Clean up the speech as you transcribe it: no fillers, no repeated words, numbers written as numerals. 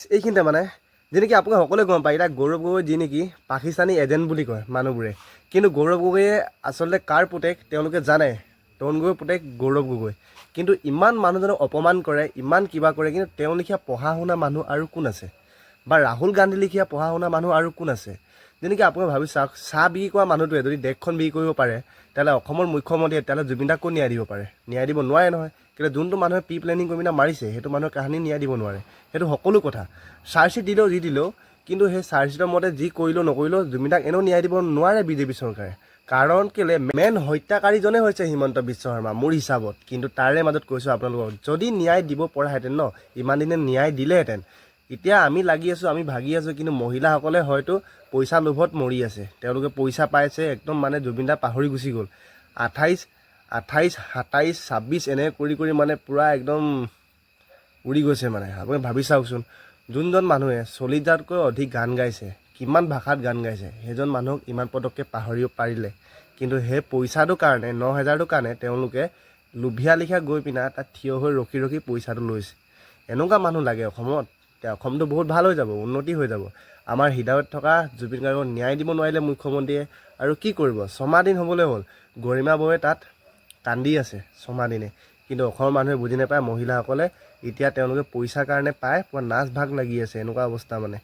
এইখিনিতে মানে যেনেকৈ আপোনালোকে সকলোৱে গম পায়, এতিয়া গৌৰৱ গগৈ যি নেকি পাকিস্তানী এজেণ্ট বুলি কয় মানুহবোৰে, কিন্তু গৌৰৱ গগৈয়ে আচলতে কাৰ পুতেক তেওঁলোকে জানে, তৰুণ গগৈৰ পুতেক গৌৰৱ গগৈ। কিন্তু ইমান মানুহজনক অপমান কৰে, ইমান কিবা কৰে, কিন্তু তেওঁ লেখীয়া পঢ়া শুনা মানুহ আৰু কোন আছে? বা ৰাহুল গান্ধী লেখীয়া পঢ়া শুনা মানুহ আৰু কোন আছে? যেনেকৈ আপোনালোকে ভাবি চাওক, চাহ বিক্ৰী কৰা মানুহটোৱে যদি দেশখন বিক্ৰী কৰিব পাৰে, তেতিয়াহ'লে অসমৰ মুখ্যমন্ত্ৰীয়ে তেতিয়াহ'লে জুবিন দাক ক'ত ন্যায় দিব পাৰে? ন্যায় দিব নোৱাৰে নহয়। কিন্তু যোনটো মানুহে প্ৰি প্লেনিং কৰি পিনে মাৰিছে, সেইটো মানুহৰ কাহিনী ন্যায় দিব নোৱাৰে। সেইটো সকলো কথা চাৰ্জশ্বিট দিলেও যি দিলেও, কিন্তু সেই চাৰ্জশ্বিটৰ মতে যি কৰিলেও নকৰিলেও জুবিন দাক এনেও ন্যায় দিব নোৱাৰে বিজেপি চৰকাৰে। কাৰণ কেলে মেইন হত্যাকাৰীজনে হৈছে হিমন্ত বিশ্ব শৰ্মা মোৰ হিচাপত। কিন্তু তাৰে মাজত কৈছোঁ আপোনালোকক, যদি ন্যায় দিব পৰাহেঁতেন ন, ইমান দিনে ন্যায় দিলেহেঁতেন। এতিয়া আমি লাগি আছোঁ, আমি ভাগি আছোঁ, কিন্তু মহিলাসকলে হয়তো পইচা লোভত মৰি আছে। তেওঁলোকে পইচা পাইছে একদম, মানে জুবিন দা পাহৰি গুচি গ'ল। 28, 27, 26 এনেকৈ কৰি কৰি মানে পূৰা একদম উৰি গৈছে। মানে আপুনি ভাবি চাওকচোন, যোনজন মানুহে 40,000তকৈ অধিক গান গাইছে, কিমান ভাষাত গান গাইছে, সেইজন মানুহক ইমান পটককৈ পাহৰিব পাৰিলে। কিন্তু সেই পইচাটোৰ কাৰণে, 9,000টোৰ কাৰণে তেওঁলোকে লোভিয়া লিখা গৈ পিনে তাত থিয় হৈ ৰখি ৰখি পইচাটো লৈছে। এনেকুৱা মানুহ লাগে অসমত, এতিয়া অসমটো বহুত ভাল হৈ যাব, উন্নতি হৈ যাব। আমাৰ হৃদয়ত থকা জুবিন গাৰ্গক ন্যায় দিব নোৱাৰিলে মুখ্যমন্ত্ৰীয়ে, আৰু কি কৰিব? 6 দিন হ'বলৈ হ'ল, গৰিমা বৌয়ে তাত কান্দি আছে 6 দিনে। কিন্তু অসমৰ মানুহে বুজি নাপায়, মহিলাসকলে এতিয়া তেওঁলোকে পইচাৰ কাৰণে পায়, পূৰা নাচ ভাগ লাগি আছে, এনেকুৱা অৱস্থা মানে।